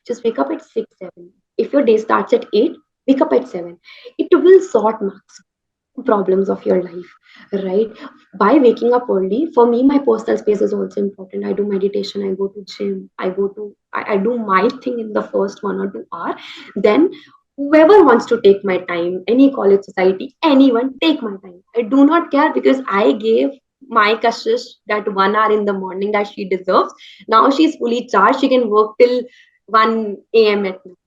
Just wake up at 6, 7. If your day starts at 8, wake up at 7. It will sort problems of your life, right? By waking up early, for me, my personal space is also important. I do meditation, I go to gym, I do my thing in the first 1 or 2 hour. Then whoever wants to take my time, any college society, anyone, take my time. I do not care, because I gave my Kashish that 1 hour in the morning that she deserves. Now she's fully charged, she can work till 1 a.m. at night.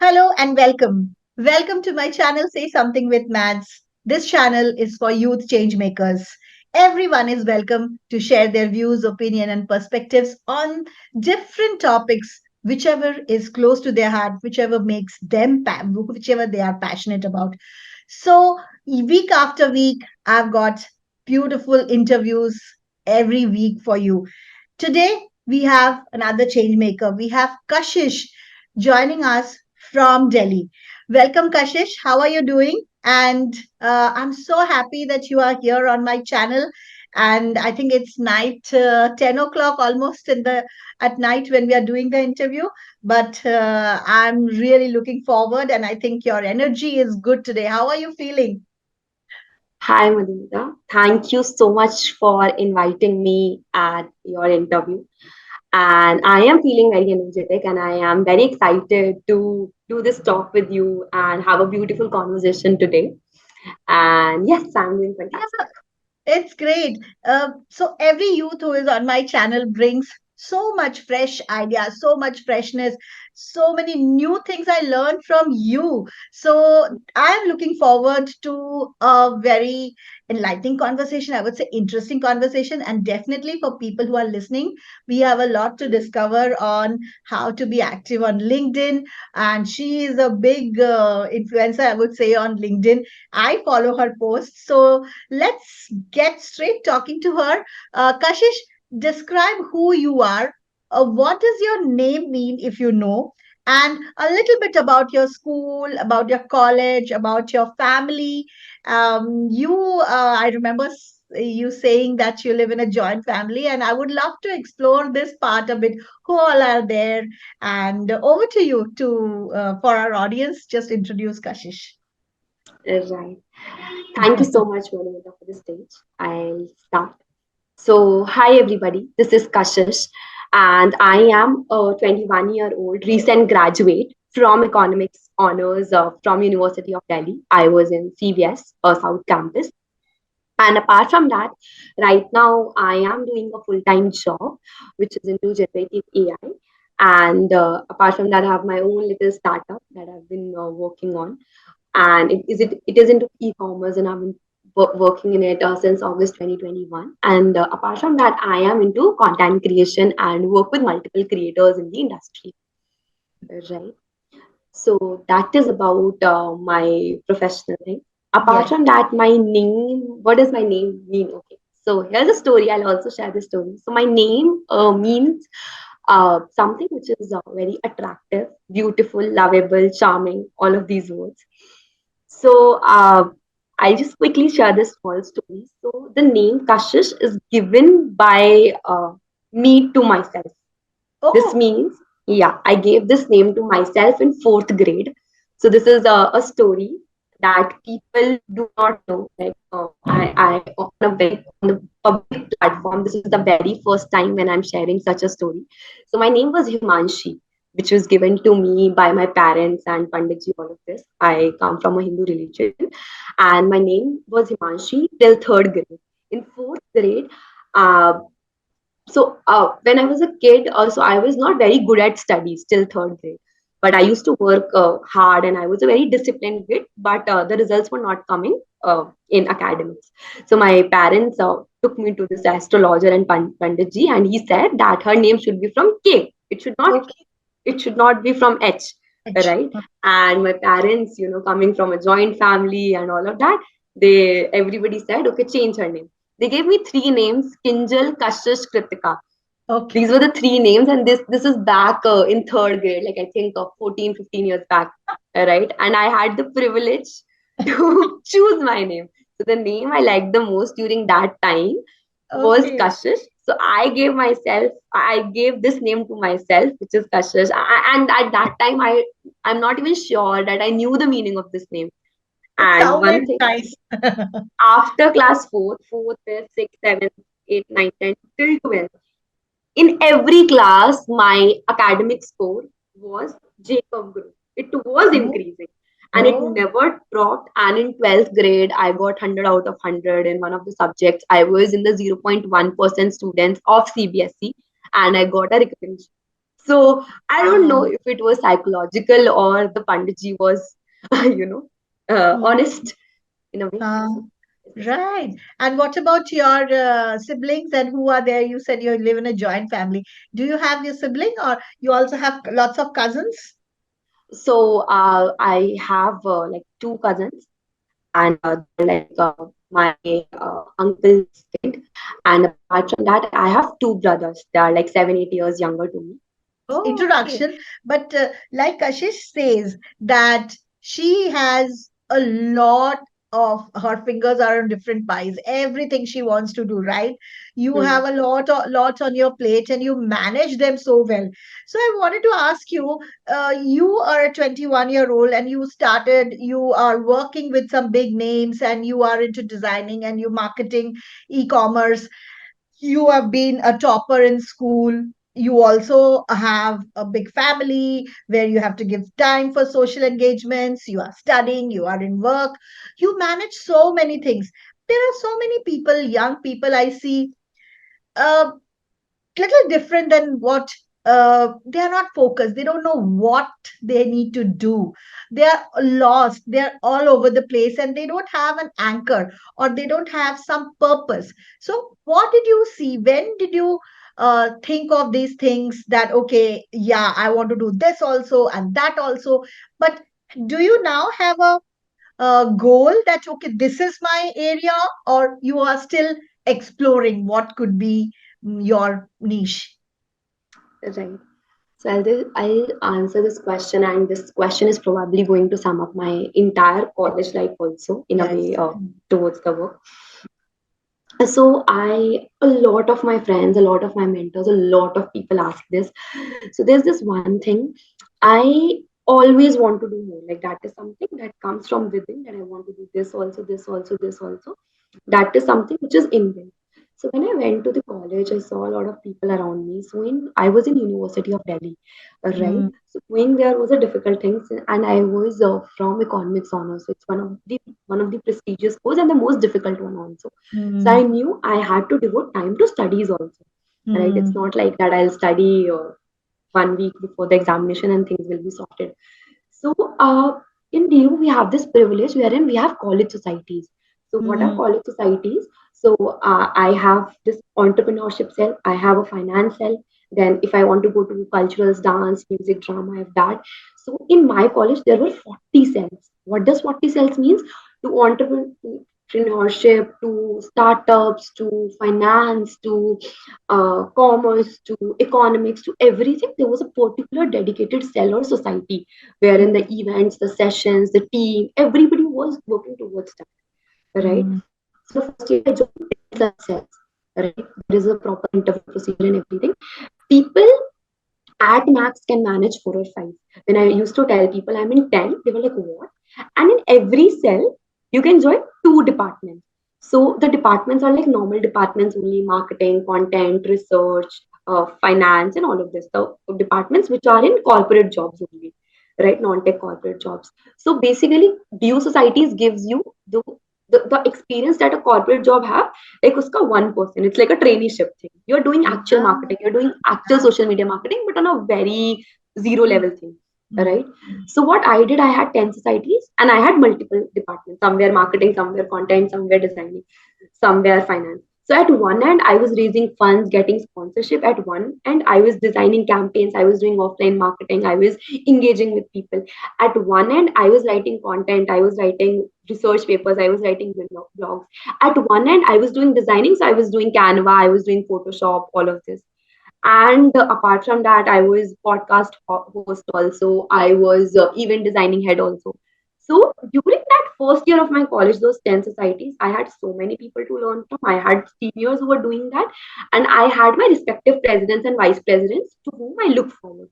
Hello and welcome. Welcome to my channel Say Something with Mads. This channel is for youth change makers. Everyone is welcome to share their views, opinion and perspectives on different topics, whichever is close to their heart, whichever makes them whichever they are passionate about. So, week after week I've got beautiful interviews every week for you. Today, we have another change maker. We have Kashish joining us from Delhi. Welcome, Kashish. How are you doing? And I'm so happy that you are here on my channel. And I think it's night, 10 o'clock almost at night when we are doing the interview. But I'm really looking forward, and I think your energy is good today. How are you feeling? Hi, Madhumita. Thank you so much for inviting me at your interview. And I am feeling very energetic, and I am very excited to do this talk with you and have a beautiful conversation today. And yes, I'm doing fantastic. It's great. So every youth who is on my channel brings so much fresh ideas, so much freshness, so many new things I learned from you. So I'm looking forward to a very enlightening conversation. I would say interesting conversation, and definitely for people who are listening, we have a lot to discover on how to be active on LinkedIn. And she is a big influencer, I would say, on LinkedIn. I follow her posts, so let's get straight talking to her. Kashish, describe who you are. What does your name mean, if you know? And a little bit about your school, about your college, about your family. I remember you saying that you live in a joint family, and I would love to explore this part a bit. Who all are there? And over to you to for our audience. Just introduce Kashish. Right. Thank you so much, Madhumita, for the stage. I'll start. So, hi everybody. This is Kashish, and I am a 21-year-old recent graduate from economics honors from University of Delhi. I was in CBS, South Campus. And apart from that, right now I am doing a full-time job, which is into generative AI. And apart from that, I have my own little startup that I've been working on, and it is into e-commerce, and I've been working in it since August 2021. And apart from that, I am into content creation and work with multiple creators in the industry, right? So that is about my professional thing. Apart Yes. from that, my name, what does my name mean? Okay, so here's a story. I'll also share the story. So my name means something which is very attractive, beautiful, lovable, charming, all of these words. So I'll just quickly share this small story. So the name Kashish is given by me to myself. This Oh, means, yeah, I gave this name to myself in fourth grade. So this is a story that people do not know. Like I on the public platform, this is the very first time when I'm sharing such a story. So my name was Himanshi, which was given to me by my parents and Panditji. All of this. I come from a Hindu religion, and my name was Himanshi till third grade. In fourth grade, uh, when I was a kid, also I was not very good at studies till third grade. But I used to work hard, and I was a very disciplined kid. But the results were not coming in academics. So my parents took me to this astrologer and Panditji, and he said that her name should be from K. okay. It should not be from H, Edge. right? And my parents, coming from a joint family and all of that, they everybody said, okay, change her name. They gave me three names: Kinjal, Kashish, Kritika. These Okay. were the three names, and this is back in third grade, like I think 14, 15 years back, right? And I had the privilege to choose my name. So the name I liked the most during that time was Okay. Kashish. So I gave this name to myself, which is Kashish. And at that time, I'm not even sure that I knew the meaning of this name. It And sounded one thing, nice. after class fourth, fifth, sixth, seventh, eighth, ninth, tenth, till 12th, in every class, my academic score was Jacob Group. It was Oh, increasing and it oh, never dropped. And in 12th grade, I got 100 out of 100 in one of the subjects. I was in the 0.1% students of CBSE and I got a recognition. So I don't know wow. if it was psychological or the Panditji was, you know, Hmm. honest in a way. Uh, So, yes. right. And what about your siblings and who are there? You said you live in a joint family. Do you have your sibling or you also have lots of cousins? So I have like two cousins, and they're like my uncle's kid. And apart from that, I have two brothers. They are like 7, 8 years younger to me. Oh, So introduction, but like Kashish says that she has a lot of her fingers are on different pies. Everything she wants to do, right? You mhm. have a lots on your plate and you manage them so well. So I wanted to ask you, you are a 21-year-old and you are working with some big names and you are into designing and you marketing, e-commerce. You have been a topper in school. You also have a big family where you have to give time for social engagements. You are studying, you are in work, you manage so many things. There are so many people, young people I see, uh, little different than what they are not focused. They don't know what they need to do. They are lost. They are all over the place and they don't have an anchor or they don't have some purpose. So, what did you see? When did you think of these things that, okay, yeah, I want to do this also and that also? But do you now have a goal that, okay, this is my area, or you are still exploring what could be your niche? Right. So I'll answer this question, and this question is probably going to sum up my entire college life also in a Yes. way towards the work. So a lot of my friends, a lot of my mentors, a lot of people ask this. So there's this one thing I always want to do more. Like that is something that comes from within, that I want to do this also, this also, this also. That is something which is inbuilt. So when I went to the college, I saw a lot of people around me. So I was in University of Delhi, right? Mm, So going there was a difficult thing, and I was from economics honors. So it's one of the prestigious course and the most difficult one also. So I mm, knew I had to devote time to studies also, right? It's mm, not like that I'll study 1 week before the examination and things will be sorted. So, in DU, we have this privilege wherein we have college societies. So, what are mm, college societies? So, I have this entrepreneurship cell, I have a finance cell. Then, if I want to go to culturals, dance, music, drama, I have that. So, in my college, there were 40 cells. What does 40 cells means? To entrepreneurship, to startups, to finance, to commerce, to economics, to everything. There was a particular dedicated cell or society wherein the events, the sessions, the team, everybody was working towards that, right? mm, So the first year I joined 10 such cells, right? There is a proper interview procedure and everything. People at max can manage 4 or 5. When I used to tell people I'm in 10, they were like, what? And in every cell, you can join two departments. So the departments are like normal departments only: marketing, content, research, finance, and all of this. The departments which are in corporate jobs only, right? Non-tech corporate jobs. So basically, DU societies gives you the experience that a corporate job have, like uska 1%. It's like a traineeship thing. You're doing actual yeah, marketing, you're doing actual social media marketing, but on a very zero mm, level thing, mm, right? So what I did, I had 10 societies and I had multiple departments, somewhere marketing, somewhere content, somewhere designing, somewhere finance. So at one end, I was raising funds, getting sponsorship. At one end, I was designing campaigns, I was doing offline marketing, I was engaging with people. At one end, I was writing content, I was writing research papers, I was writing blogs. At one end, I was doing designing, so I was doing Canva, I was doing Photoshop, all of this. And apart from that, I was podcast host also, I was event designing head also. So during that first year of my college, those 10 societies, I had so many people to learn from. I had seniors who were doing that, and I had my respective presidents and vice presidents to whom I looked forward.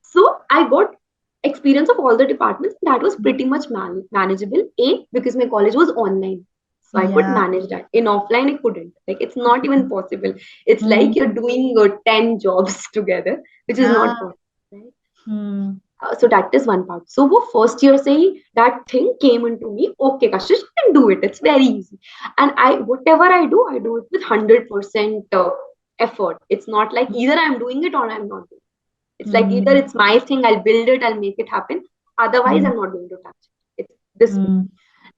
So I got experience of all the departments. That was pretty much manageable. A, because my college was online. So I could Yeah. manage that. In offline, I couldn't. Like, it's not even possible. It's like Mm. you're doing 10 jobs together, which is Ah. not possible. Right? Mm. So that is one part. So वो first year से ही that thing came into me. Okay, Kashish, you can do it. It's very easy. And I whatever I do it with 100% effort. It's not like either I'm doing it or I'm not doing it. It's like either Mm. it's my thing, I'll build it, I'll make it happen. Otherwise, Mm. I'm not going to touch it. It's this way. Mm.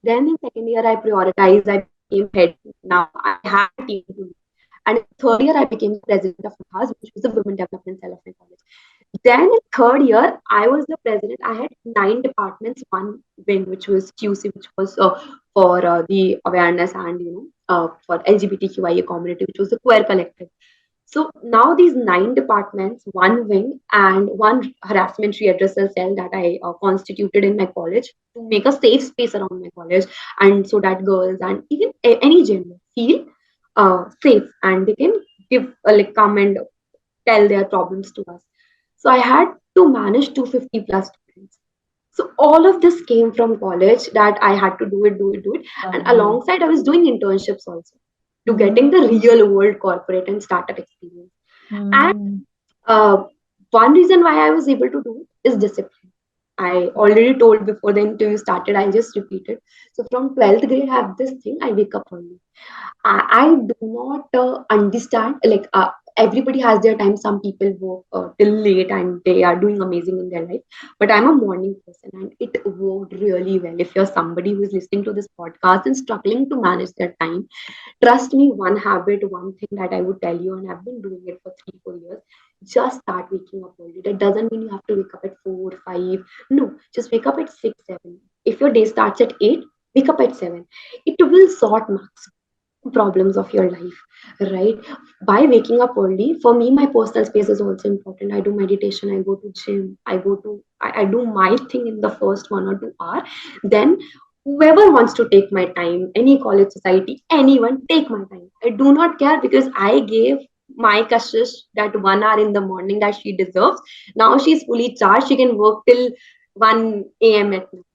Then in second year, I prioritized. I became head. Now I had a team to lead. And in third year, I became the president of MAHAS, which was the women development cell of my college. Then in third year, I was the president. I had 9 departments, one wing, which was QC, which was for the awareness and for LGBTQIA community, which was the queer collective. So now these 9 departments, one wing, and one harassment readdressal cell that I constituted in my college to make a safe space around my college, and so that girls and even any gender feel safe and they can give like come and tell their problems to us. So I had to manage 250 plus students. So all of this came from college that I had to do it. And Lovely. alongside, I was doing internships also to getting the Mm. real world corporate and startup experience. And Mm. uh, one reason why I was able to do it is discipline. I already told before the interview started, I'll just repeat it. So from 12th grade, I have this thing, I wake up early. I do not understand. Like everybody has their time. Some people work till late and they are doing amazing in their life. But I'm a morning person, and it worked really well. If you're somebody who is listening to this podcast and struggling to manage their time, trust me. One habit, one thing that I would tell you, and I've been doing it for 3, 4 years. Just start waking up early. That doesn't mean you have to wake up at 4, 5. No, just wake up at 6, 7. If your day starts at 8, wake up at 7. It will sort max problems of your life, right? By waking up early, for me, my personal space is also important. I do meditation, I go to gym, I do my thing in the first 1 or 2 hour. Then whoever wants to take my time, any college society, anyone, take my time. I do not care because I gave my Kashish that 1 hour in the morning that she deserves. Now she's fully charged, she can work till 1 a.m. at night.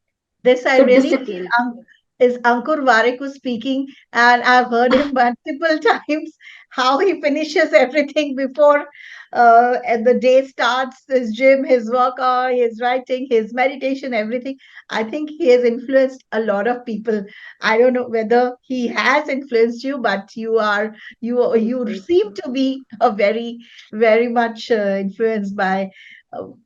This I So really discipline. feel is Ankur Warwick was speaking, and I've heard him multiple times how he finishes everything before and the day starts. His gym, his workout, his writing, his meditation, everything. I think he has influenced a lot of people. I don't know whether he has influenced you, but you Thank seem you. to be a very much influenced by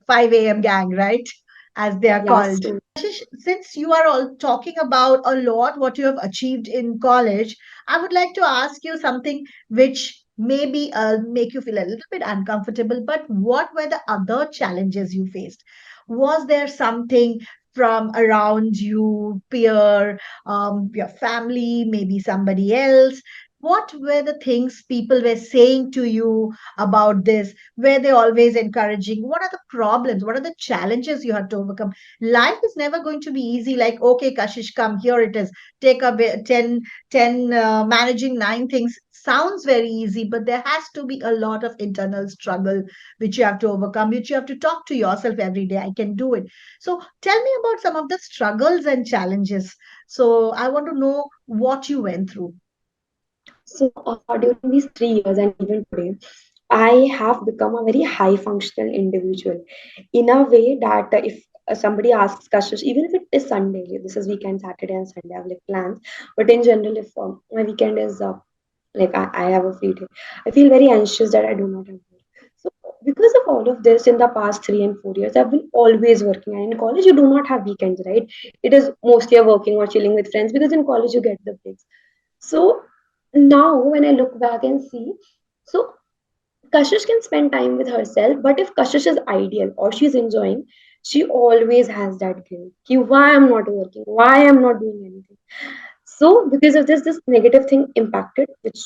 5 a.m. gang, right? As they are Yes, called. so Ashish, since you are all talking about a lot what you have achieved in college, I would like to ask you something which maybe make you feel a little bit uncomfortable. But what were the other challenges you faced? Was there something from around you, peer, your family, maybe somebody else? What were the things people were saying to you about this? Were they always encouraging? What are the problems? What are the challenges you had to overcome? Life is never going to be easy like, okay, Kashish, come, here it is, take a 10 managing 9 things sounds very easy, but there has to be a lot of internal struggle which you have to overcome, which you have to talk to yourself every day, I can do it. So tell me about some of the struggles and challenges. So I want to know what you went through. during these 3 years and even today, I have become a very high functional individual in a way that if somebody asks Kashish, even if it is Sunday, this is weekend, Saturday and Sunday, I have like plans. But in general, if my weekend is like I have a free day, I feel very anxious that I do not have work. So because of all of this, in the past 3 and 4 years, I've been always working. And in college, you do not have weekends, right? It is mostly a working or chilling with friends because in college you get the breaks. So now when I look back and see, so Kashish can spend time with herself, but if Kashish is ideal or she's enjoying, she always has that guilt. Ki, why I'm not working? Why I'm not doing anything? So because of this negative thing impacted, which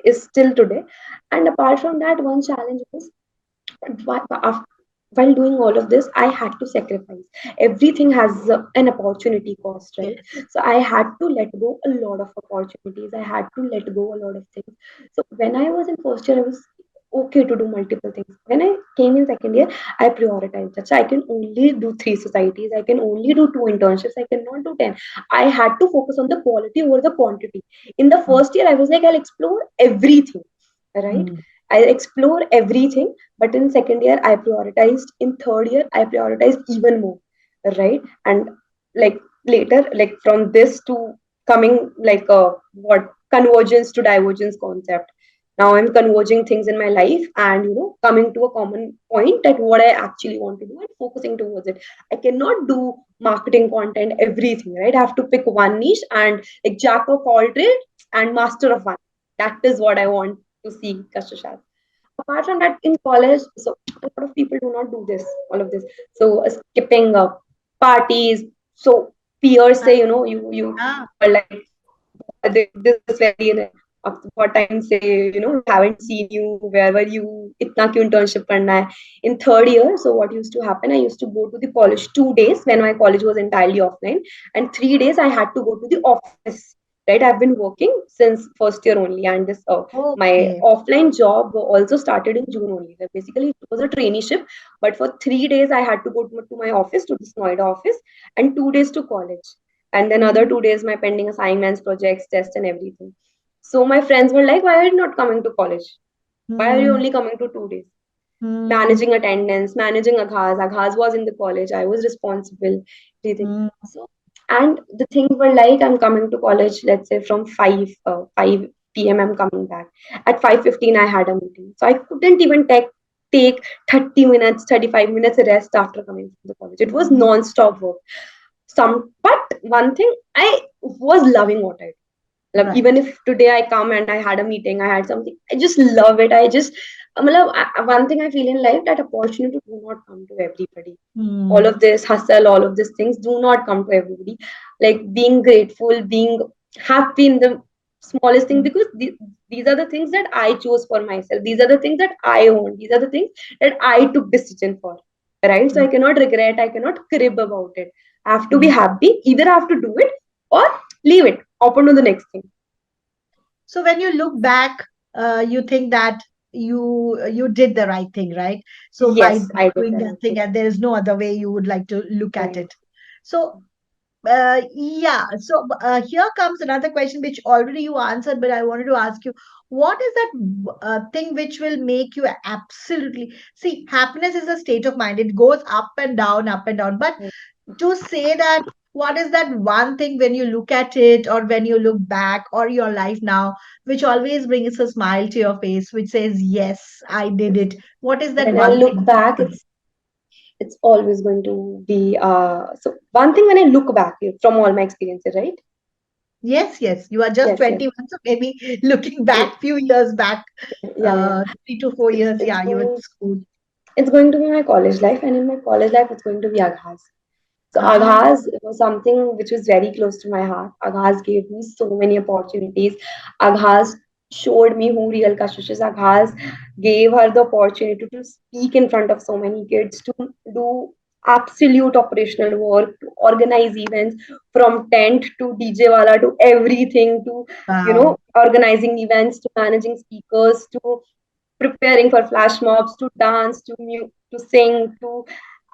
is still today. And apart from that, one challenge was why, while doing all of this, I had to sacrifice. Everything has an opportunity cost, right? Yes. So I had to let go a lot of opportunities. I had to let go a lot of things. So when I was in first year, I was okay to do multiple things. When I came in second year, I prioritized that. So I can only do three societies, I can only do two internships, I cannot do 10. I had to focus on the quality over the quantity. In the Mm, first year, I was like, I'll explore everything, right? mm, I'll explore everything. But in second year, I prioritized. In third year, I prioritized even more, right? And like later, like from this to coming like what convergence to divergence concept. Now I'm converging things in my life and coming to a common point that what I actually want to do and focusing towards it. I cannot do marketing content, everything, right? I have to pick one niche and like jack of all trades and master of one. That is what I want to see Kashish as. Apart from that, in college, so a lot of people do not do this, all of this. So skipping parties. So peers say, ah, you are like this very what time say, we haven't seen you, where were you, itna kyun internship karna hai. In third year, so what used to happen, I used to go to the college 2 days when my college was entirely offline, and 3 days I had to go to the office, right? I've been working since first year only, and this my okay. offline job also started in June only. Like basically it was a traineeship, but for 3 days I had to go to my office, to this Noida office, and 2 days to college, and then other Mm-hmm. 2 days my pending assignments, projects, tests, and everything. So my friends were like, why are you not coming to college? Why are you Mm, only coming to 2 days? mm, Managing attendance, managing Aghaz. Aghaz was in the college. I was responsible. Everything. mm, So, and the things were like, I'm coming to college, let's say from 5 p.m. I'm coming back. At 5:15 I had a meeting. So I couldn't even take 30 minutes, 35 minutes rest after coming from the college. It was mm, non-stop work. But one thing, I was loving what I do. Like, right. even if today I come and I had a meeting, I had something, I just love it. I just, one thing I feel in life, that opportunity do not come to everybody. All Mm, of this hustle, all of these things do not come to everybody. Like being grateful, being happy in the smallest thing, mm, because these are the things that I chose for myself. These are the things that I own. These are the things that I took decision for. Right? So mm, I cannot regret. I cannot crib about it. I have to be mm. happy. Either I have to do it or leave it. Open to the next thing. So when you look back, you think that you did the right thing, right? So by Yes, I did doing the that right thing, thing. and there is no other way you would like to look at Right. it. So yeah. So here comes another question, which already you answered, but I wanted to ask you, what is that thing which will make you absolutely see? Happiness is a state of mind. It goes up and down. But Right. to say that, what is that one thing when you look at it, or when you look back, or your life now, which always brings a smile to your face, which says, "Yes, I did it." What is that When I one look thing? back, it's always going to be so one thing when I look back from all my experiences, right? Yes, yes, you are just Yes, yes. 21, so maybe looking Yeah, back few years back, yeah, yeah. 3 to 4 years, It's yeah, you were in school. it's going to be my college life, and in my college life, it's going to be Aghas. So Ah, Aghas was something which was very close to my heart. Aghas gave me so many opportunities. Aghas showed me who real Kashish is. Aghas gave her the opportunity to speak in front of so many kids, to do absolute operational work, to organize events from tent to DJ wala to everything, to wow. organizing events, to managing speakers, to preparing for flash mobs, to dance, to sing, to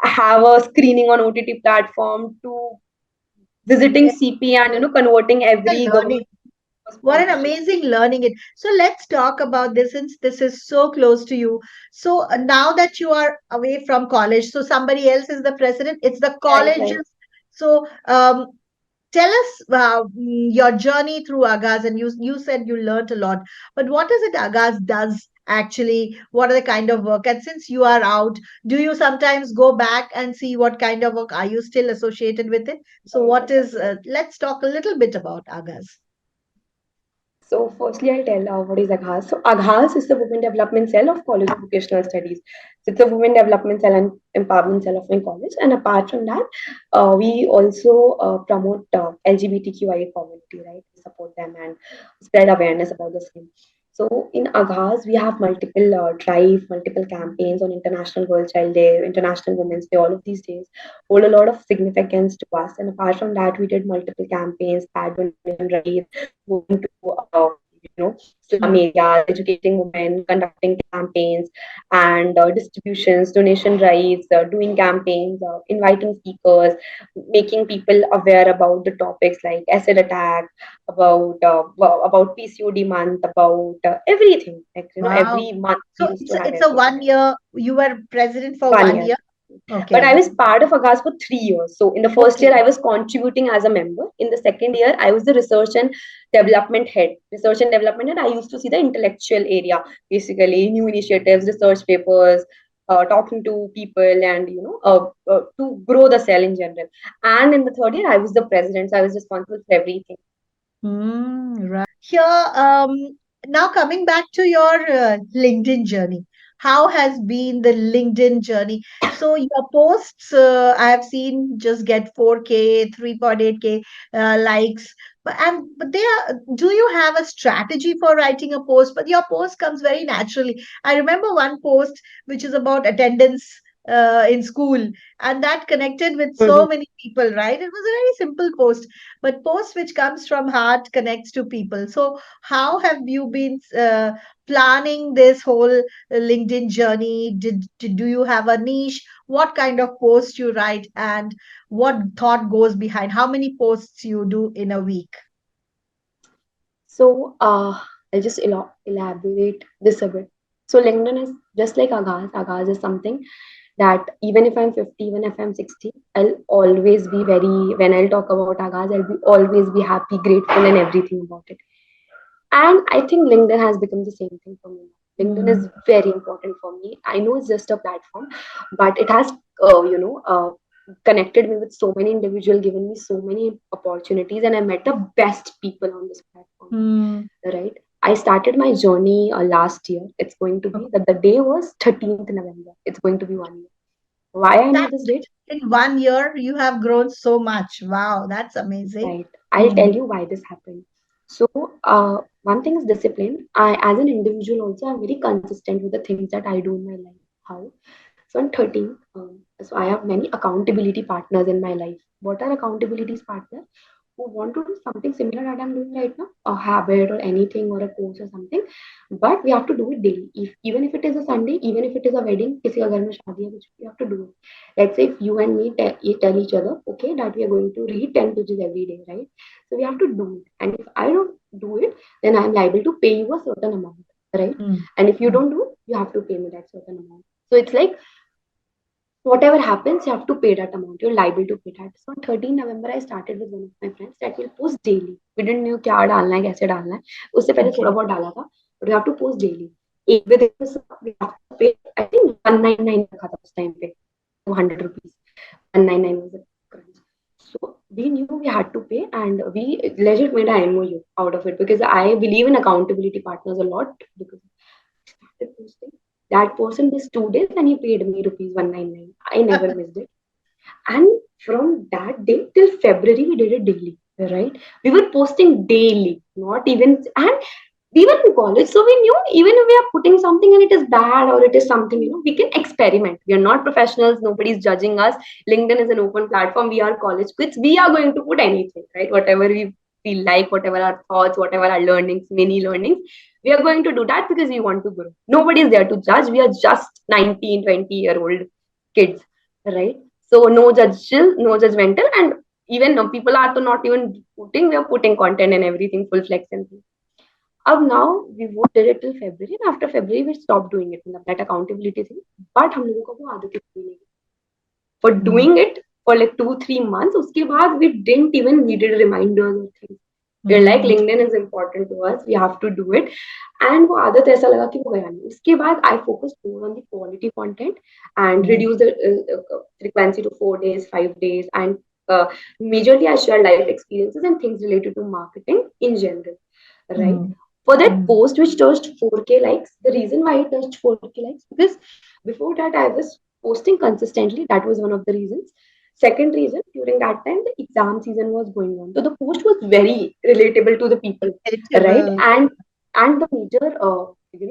have a screening on OTT platform, to visiting Yes, CP and converting the every learning. government What an sponsorship. amazing learning it. So let's talk about this, since this is so close to you. So now that you are away from college, so somebody else is the president. It's the Right, right. colleges. So tell us your journey through Agas, and you said you learned a lot. But what is it Agas does actually? What are the kind of work? And since you are out, do you sometimes go back and see what kind of work are you still associated with it? So Right, what is? exactly. Let's talk a little bit about Agas. So, firstly, I'll tell what is Aghas. So, Aghas is the Women Development Cell of College of Vocational Studies. So, it's a Women Development Cell and Empowerment Cell of my college. And apart from that, we also promote LGBTQIA community, right? We support them and spread awareness about the same. So in Aghaz, we have multiple drive, multiple campaigns on International World Child Day, International Women's Day. All of these days hold a lot of significance to us. And apart from that, we did multiple campaigns, pad donation drives, going to slum areas, educating women, conducting campaigns and distributions, donation drives, doing campaigns, inviting speakers, making people aware about the topics like acid attack, about PCOD month, about everything. Like Wow. every month we So used it's to a, have it's a everything. 1 year. You were president for One one year. year. But I Okay. was part of Agas for 3 years. So in the first year, Okay. I was contributing as a member. In the second year, I was the research and development head. Research and development head. I used to see the intellectual area, basically new initiatives, research papers, talking to people, and to grow the cell in general. And in the third year, I was the president, so I was responsible for everything. Right. Here, now coming back to your LinkedIn journey, how has been the LinkedIn journey? So your posts, I have seen just get 4K, 3.8K likes, but they are. Do you have a strategy for writing a post? But your post comes very naturally. I remember one post which is about attendance in school, and that connected with so many people. Right? It was a very simple post, but post which comes from heart connects to people. So how have you been planning this whole LinkedIn journey? Do you have a niche? What kind of post you write, and what thought goes behind? How many posts you do in a week? So I'll just elaborate this a bit. So LinkedIn is just like Agaz. Agaz is something that even if I'm 50, even if I'm 60, I'll always be when I'll talk about Agaz, I'll be always be happy, grateful, and everything about it. And I think LinkedIn has become the same thing for me. LinkedIn Mm, is very important for me. I know it's just a platform, but it has, connected me with so many individuals, given me so many opportunities, and I met the best people on this platform. mm, Right? I started my journey last year. It's going to be okay. that the day was 13th November. It's going to be 1 year. Why I know this That's date? in 1 year you have grown so much. Wow, that's amazing. Right. I'll tell Mm, you why this happened. So, one thing is discipline. As an individual, also, I'm very consistent with the things that I do in my life. How? So, I'm 13. So, I have many accountability partners in my life. What are accountability partners? Who want to do something similar that I'm doing right now, a habit or anything or a course or something, but we have to do it daily. If even if it is a Sunday, even if it is a wedding, किसी का घर में शादी है कुछ, we have to do it. Let's say if you and me tell each other, okay, that we are going to read 10 pages every day, right? So we have to do it. And if I don't do it, then I'm liable to pay you a certain amount, right? mm, And if you mm. don't do it, you have to pay me that certain amount. So it's like whatever happens, you have to pay that amount. You're liable to pay that. So on 13 November, I started with one of my friends that will post daily. We didn't know क्या डालना है कैसे डालना है उससे पहले थोड़ा Okay. बहुत डाला था but we have to post daily. एक within this we have to pay I think 199 रखा था उस time पे 200 rupees 199 was the crunch. So we knew we had to pay and we legit made an MOU out of it because I believe in accountability partners a lot because started posting. That person missed 2 days and he paid me rupees 199. I never missed it. And from that day till February, we did it daily, right? We were posting daily, not even, and we were in college, so we knew even if we are putting something and it is bad or it is something, we can experiment. We are not professionals, nobody's judging us. LinkedIn is an open platform. We are college kids. We are going to put anything, right? Whatever we feel like, whatever our thoughts, whatever our learnings, many learnings, we are going to do that because we want to grow. Nobody is there to judge. We are just 19, 20-year-old kids, right? So no judgmental, no judgmental, and even people are to not even putting, we are putting content and everything, full flex and things. अब now we would did it till February and after February we stopped doing it मतलब that accountability thing but हम लोगों को वो आदत ही नहीं for Mm, doing it for like 2-3 months उसके बाद we didn't even needed reminders or things we're like mm, LinkedIn is important to us we have to do it and वो आदत ऐसा लगा कि वो गया नहीं उसके बाद I focused more on the quality content and mm, reduce the frequency to 4 days 5 days and uh, majorly I share life experiences and things related to marketing in general right? mm, For that mm. post which touched 4K likes, the reason why it touched 4K likes because before that I was posting consistently. That was one of the reasons. Second reason, during that time the exam season was going on, so the post was very relatable to the people, right? Relatable. And Yeah. and the major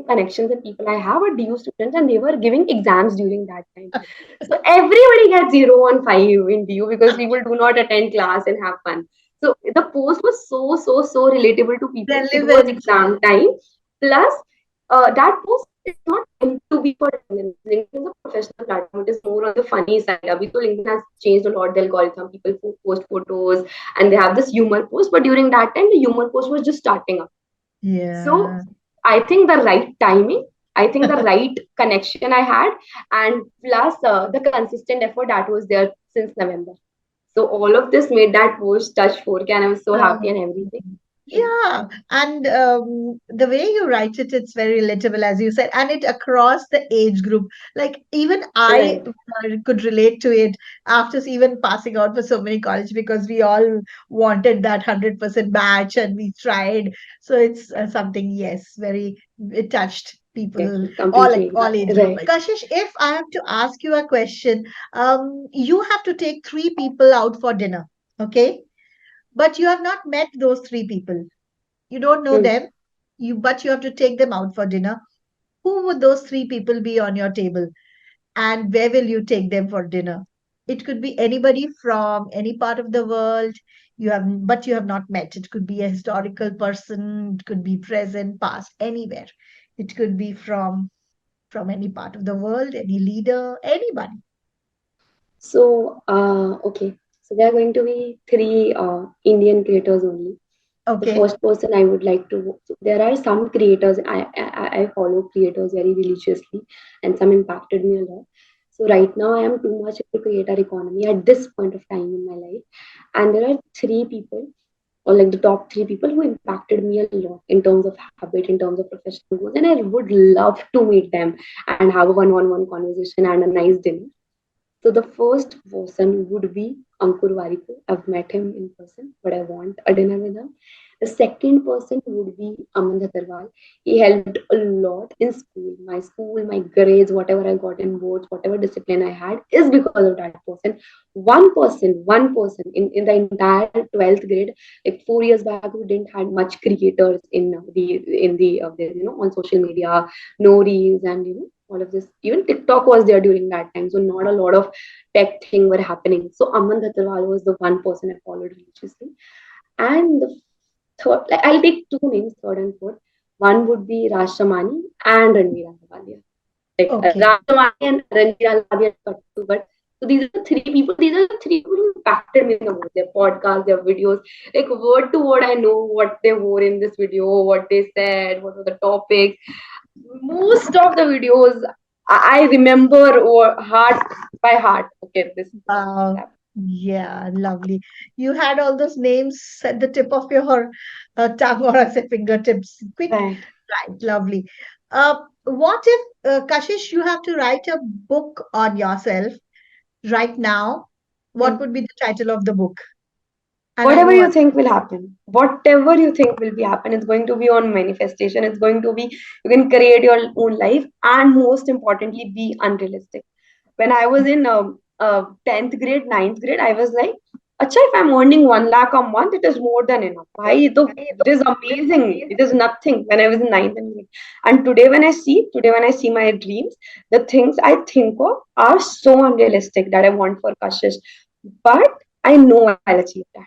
connections and people I have are DU students, and they were giving exams during that time. So everybody gets 0 on 5 in DU because people do not attend class and have fun. So the post was so relatable to people. It was Relevant. exam time. Plus, that post is not meant to be for LinkedIn. LinkedIn is a professional platform. It is more on the funny side. Abhi to LinkedIn has changed a lot. The algorithm, people who post photos and they have this humor post. But during that time, the humor post was just starting up. So Yeah. I think the right timing, I think the right connection I had, and plus the consistent effort that was there since November. So all of this made that post touch 4K, and I was so happy Um, and everything. Yeah. yeah, and the way you write it, it's very relatable, as you said, and it across the age group. Like even I Right. could relate to it after even passing out for so many college because we all wanted that 100% match and we tried. So it's something, yes, very it touched people, Exactly. all like Completely. all age group. Right. Kashish, if I have to ask you a question, you have to take three people out for dinner, okay? But you have not met those three people. You don't know Hmm. them, but you have to take them out for dinner. Who would those three people be on your table? And where will you take them for dinner? It could be anybody from any part of the world but you have not met. It could be a historical person, it could be present, past, anywhere. It could be from any part of the world, any leader, anybody. So, okay. So there are going to be three Indian creators only. The Okay. first person I would like to. So there are some creators I follow creators very religiously, and some impacted me a lot. So right now I am too much into creator economy at this point of time in my life, and there are three people, or like the top three people who impacted me a lot in terms of habit, in terms of professional goals, and I would love to meet them and have a one-on-one conversation and a nice dinner. So the first person would be Ankur Warikoo. I've met him in person, but I want a dinner with him. The second person would be Aman Dhattarwal. He helped a lot in school, my grades, whatever I got in boards, whatever discipline I had, is because of that person. One person in the entire 12th grade, like 4 years back, we didn't had much creators in the on social media, no reels and all of this. Even TikTok was there during that time, so not a lot of tech thing were happening. So Aman Dhattarwal was the one person I followed religiously. And the third, like I'll take two names, third and fourth. One would be Raj Shamani and Ranveer Ahluwalia. Like Okay. Raj Shamani and Ranveer Ahluwalia cut to, but so these are the three people. These are the three people who impacted me the most. Their podcasts, their videos, like word to word, I know what they wore in this video, what they said, what were the topics. Most of the videos I remember or heart by heart. Okay, this Wow. happened. Yeah, lovely. You had all those names at the tip of your tongue or I say fingertips. Quick, Right. right, lovely. What if, Kashish, you have to write a book on yourself right now? What Hmm. would be the title of the book? And I Whatever know you think will happen. Whatever you think will be happen. It's going to be on manifestation. It's going to be you can create your own life, and most importantly, be unrealistic. When I was in 10th grade, ninth grade, I was like, Acha, if I'm earning 1 lakh a month, it is more than enough. Bhai, it is amazing. It is nothing when I was in ninth and grade. And today when I see my dreams, the things I think of are so unrealistic that I want for Kashish. But I know I'll achieve that.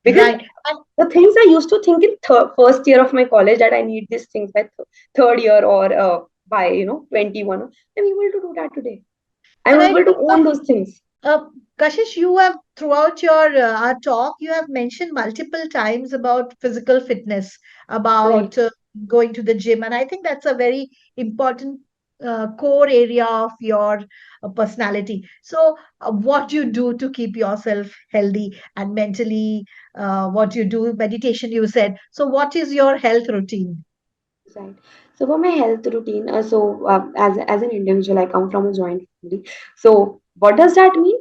Because right. And, the things I used to think in first year of my college that I need these things by third year or by 21, I'm able to do that today. I'm and I able to think own those things. Kashish, you have throughout your our talk, you have mentioned multiple times about physical fitness, Right. about going to the gym, and I think that's a very important core area of your personality. So, what do you do to keep yourself healthy and mentally? What you do, meditation, you said. So, what is your health routine? Right. So for my health routine, as an individual, I come from a joint family. So what does that mean?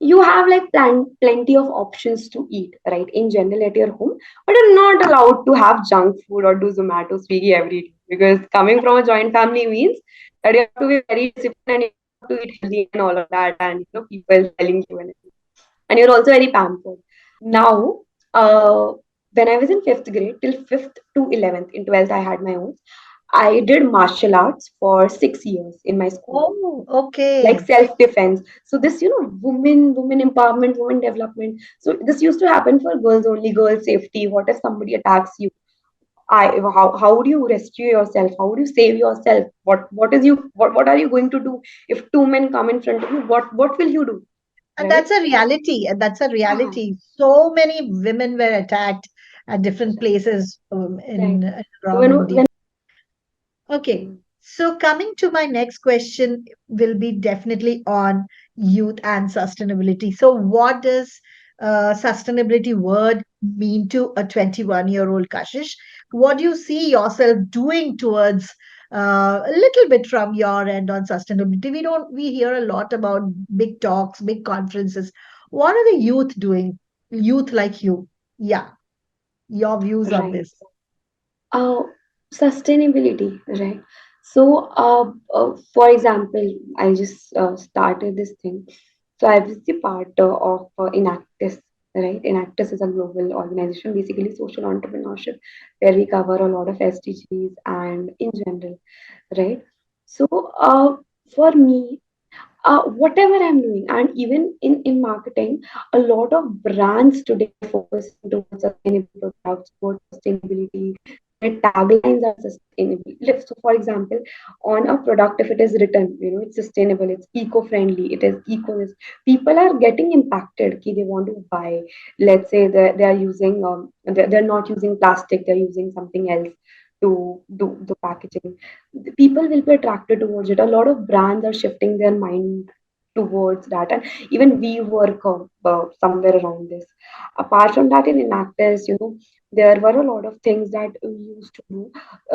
You have like plenty of options to eat, right? In general at your home, but you're not allowed to have junk food or do Zomato, Swiggy every day because coming from a joint family means that you have to be very disciplined and you have to eat healthy and all of that, and people telling you and you're also very pampered. Now, when I was in fifth grade till fifth to 11th, in 12th, I had my own. I did martial arts for 6 years in my school, Oh, like okay. self defense. So this, women empowerment, women development. So this used to happen for girls only, girl safety. What if somebody attacks you? How would you rescue yourself? How would you save yourself? What are you going to do if two men come in front of you? What will you do? And Right? that's a reality. And that's a Yeah, reality. So many women were attacked at different right, places right. in So around India. when Okay. So coming to my next question will be definitely on youth and sustainability. So what does sustainability word mean to a 21-year-old Kashish? What do you see yourself doing towards a little bit from your end on sustainability? We hear a lot about big talks, big conferences. What are the youth doing? Youth like you. Yeah, your views on right. this. Uh, Sustainability, right? So, for example, I just started this thing. So, I was the part of Enactus, right? Enactus is a global organization, basically social entrepreneurship, where we cover a lot of SDGs and in general, right? So, for me, whatever I'm doing, and even in marketing, a lot of brands today are focusing towards sustainable products, towards sustainability. Their taglines are sustainable. So, for example, on a product, if it is written, it's sustainable, it's eco-friendly, it is eco. People are getting impacted. Ki they want to buy. Let's say they are using, they're not using plastic, they're using something else to do the packaging. The people will be attracted towards it. A lot of brands are shifting their mind towards that, and even we work somewhere around this. Apart from that, in Enactus, there were a lot of things that we used to do.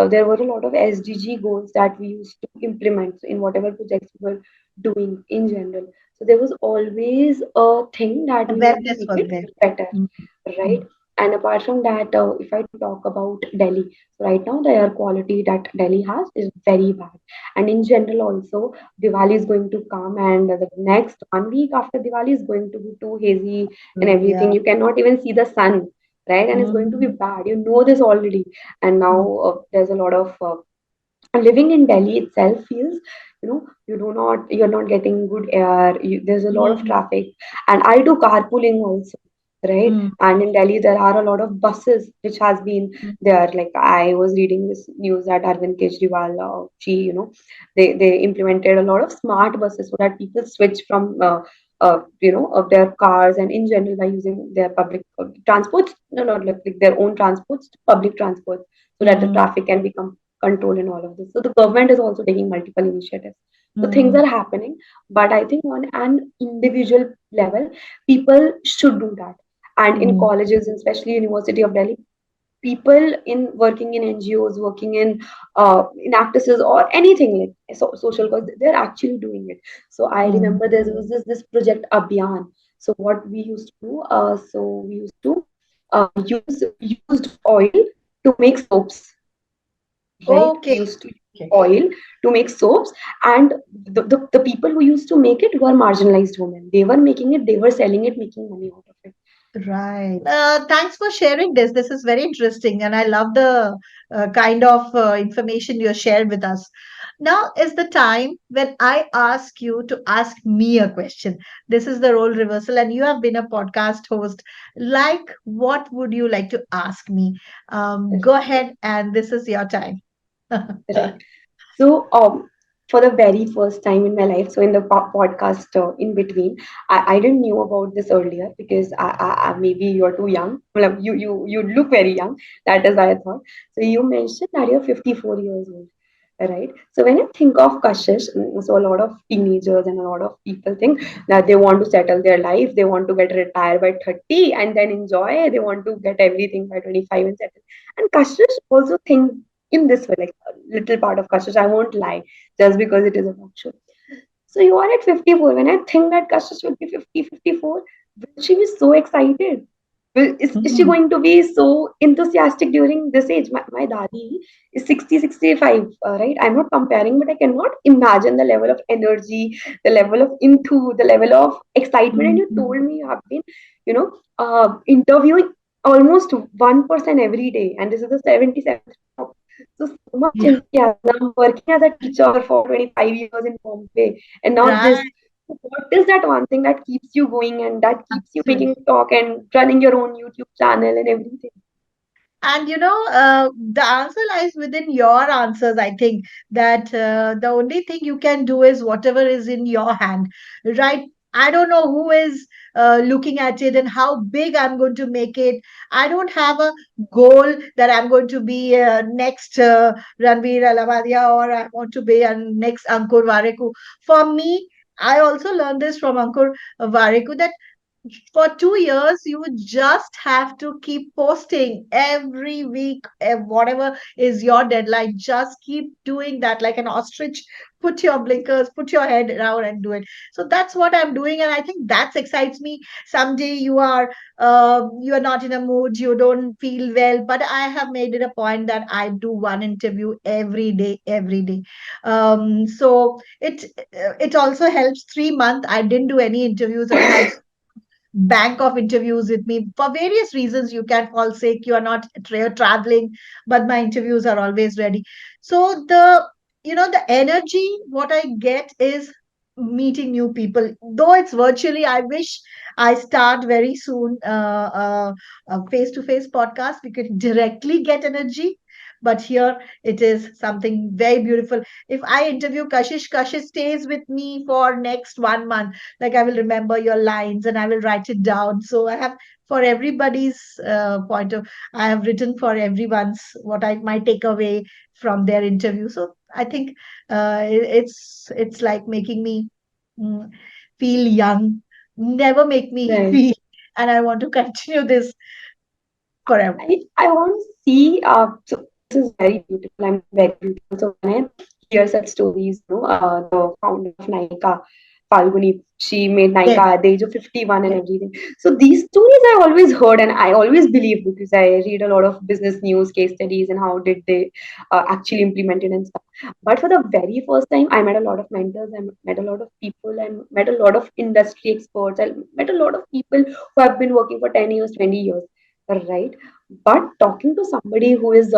There were a lot of SDG goals that we used to implement in whatever projects we were doing in general. So there was always a thing that we want to Awareness make was it there. better, Mm, right? mm, And apart from that, if I talk about Delhi, so right now the air quality that Delhi has is very bad. And in general also, Diwali is going to come, and the next 1 week after Diwali is going to be too hazy and true, everything. yeah. You cannot even see the sun, right? And it's going to be Mm, bad. You know this already. And now mm, there's a lot of living in Delhi itself feels, you're not getting good air. There's a lot of mm, traffic, and I do carpooling also, right? mm, And in Delhi there are a lot of buses which has been mm, there. Like I was reading this news that Arvind Kejriwal, they implemented a lot of smart buses so that people switch from of their cars and in general by using their public transports, no, not like their own transports to public transports, so that the mm, traffic can become control in all of this. So the government is also taking multiple initiatives. So things mm, are happening, but I think on an individual level, people should do that. And in mm, colleges, especially University of Delhi, people in working in NGOs, working in actresses or anything like social cause, they're actually doing it. So I mm. remember there was this project Abhiyan. So what we used to do, so we used to use used oil to make soaps, right? We Okay. used to use Okay. oil to make soaps, and the people who used to make it were marginalized women. They were making it, they were selling it, making money out of it. Right. Thanks for sharing this. This is very interesting, and I love the kind of information you shared with us. Now is the time when I ask you to ask me a question. This is the role reversal, and you have been a podcast host. Like, what would you like to ask me? Go ahead, and this is your time. Right. So, for the very first time in my life, so in the podcast in between, I didn't knew about this earlier because maybe you're too young. Well, you look very young. That is why I thought. So you mentioned that you're 54 years old, right? So when I think of Kashish, so a lot of teenagers and a lot of people think that they want to settle their life, they want to get retired by 30 and then enjoy. They want to get everything by 25 and settle. And Kashish also think in this way, like a little part of Kashish. I won't lie, just because it is a talk show. So you are at 54. When I think that Kashish will be 50, 54, will she be so excited? Is she Hmm, going to be so enthusiastic during this age? My dadi is 60, 65, right? I'm not comparing, but I cannot imagine the level of energy, the level of the level of excitement. And you hmm, told me you have been, interviewing. almost 1% every day, and this is the 77th job. So much Yeah. enthusiasm. I'm working as a teacher for 25 years in Bombay, and now this. Right. What is that one thing that keeps you going and that keeps you making Absolutely. talk and running your own YouTube channel and everything? And the answer lies within your answers. I think that the only thing you can do is whatever is in your hand, right? I don't know who is looking at it and how big I'm going to make it. I don't have a goal that I'm going to be next Ranveer Alavadia, or I want to be next Ankur Wareku. For me, I also learned this from Ankur Wareku, that for 2 years you would just have to keep posting every week, whatever is your deadline, just keep doing that like an ostrich. Put your blinkers, put your head down and do it. So that's what I'm doing, and I think that excites me. Someday you are not in a mood, you don't feel well, but I have made it a point that I do one interview every day, every day. So it also helps. 3 months I didn't do any interviews, and I had bank of interviews with me for various reasons. You can fall sick, you are not traveling, but my interviews are always ready. So the energy what I get is meeting new people, though it's virtually. I wish I start very soon a face to face podcast. We could directly get energy, but here it is something very beautiful. If I interview Kashish stays with me for next 1 month. Like, I will remember your lines and I will write it down. So I have, for everybody's point of, I have written for everyone's what I might take away from their interview. So I think it's like making me mm, feel young, never make me Right. feel, and I want to continue this forever. I want to see. So this is very beautiful. I mean, very beautiful. So when I hear such stories, the founder of Nykaa, Falguni, she made Yes, Nykaa at the age of 51 and yes, everything. So these stories I always heard and I always believed because I read a lot of business news, case studies, and how did they actually implement it and stuff. But for the very first time, I met a lot of mentors. I met a lot of people. I met a lot of industry experts. I met a lot of people who have been working for 10 years, 20 years, right? But talking to somebody who is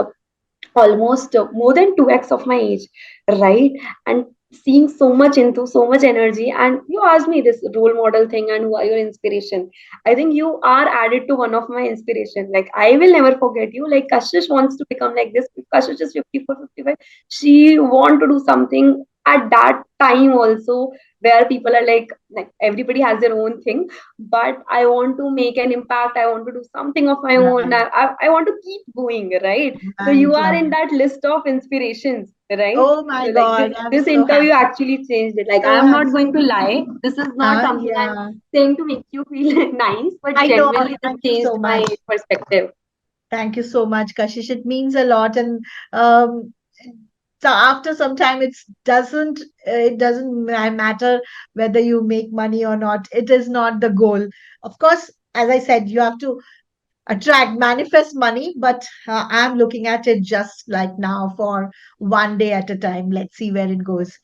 almost more than 2x of my age, right? And seeing so much into so much energy. And you asked me this role model thing and who are your inspiration. I think you are added to one of my inspiration. Like, I will never forget you. Like, Kashish wants to become like this. Kashish is 54, 55. She want to do something at that time also, where people are like everybody has their own thing, but I want to make an impact. I want to do something of my own. right, I want to keep going, right? So you right, are love in it. that list of inspirations, right? Oh my So like God, I'm this so interview happy. actually changed it. Like, So I'm not happy. going to lie. This is not something I'm Yeah, saying to make you feel nice, but I know. genuinely this Thank you changed so my much. perspective. Thank you so much, Kashish. It means a lot. And um, so after some time, it doesn't matter whether you make money or not. It is not the goal. Of course, as I said, you have to manifest money, but I'm looking at it just like now, for one day at a time. Let's see where it goes.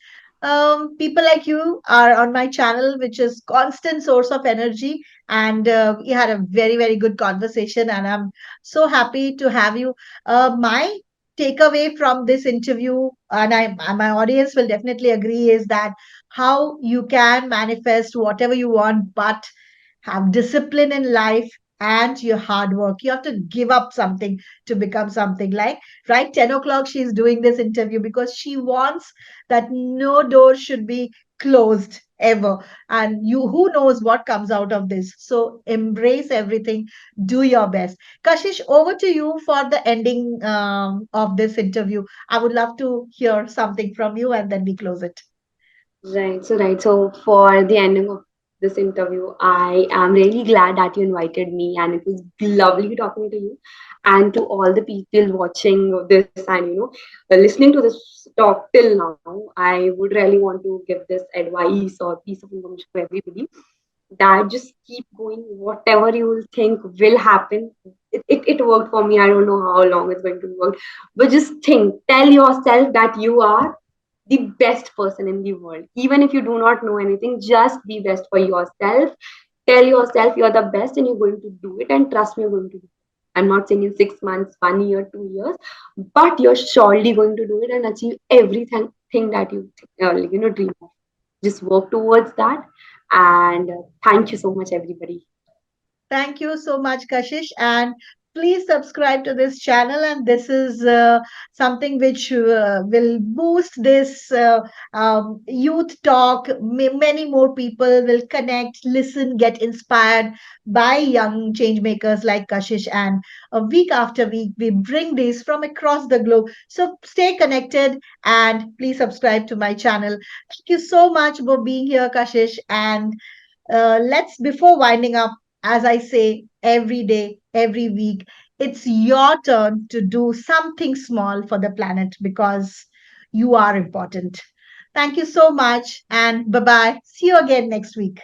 People like you are on my channel, which is constant source of energy, and we had a very, very good conversation, and I'm so happy to have you. My takeaway from this interview, and my audience will definitely agree, is that how you can manifest whatever you want, but have discipline in life and your hard work. You have to give up something to become something. Like, right, 10 o'clock, she's doing this interview because she wants that no door should be closed ever. And you, who knows what comes out of this. So embrace everything, do your best. Kashish, over to you for the ending of this interview. I would love to hear something from you, and then we close it. Right. So for the ending of this interview, I am really glad that you invited me, and it was lovely talking to you. And to all the people watching this and listening to this talk till now, I would really want to give this advice or piece of information to everybody, that just keep going. Whatever you will think will happen. It worked for me. I don't know how long it's going to work, but just think, tell yourself that you are the best person in the world. Even if you do not know anything, just be best for yourself. Tell yourself you're the best and you're going to do it, and trust me, you're going to do it. I'm not saying in 6 months, 1 year, 2 years, but you're surely going to do it and achieve everything thing that you dream of. Just work towards that. And thank you so much, everybody. Thank you so much, Kashish. And please subscribe to this channel. And this is something which will boost this youth talk. Many more people will connect, listen, get inspired by young change makers like Kashish. And week after week, we bring these from across the globe. So stay connected and please subscribe to my channel. Thank you so much for being here, Kashish. And let's, before winding up, as I say every day, every week, it's your turn to do something small for the planet because you are important. Thank you so much and bye bye. See you again next week.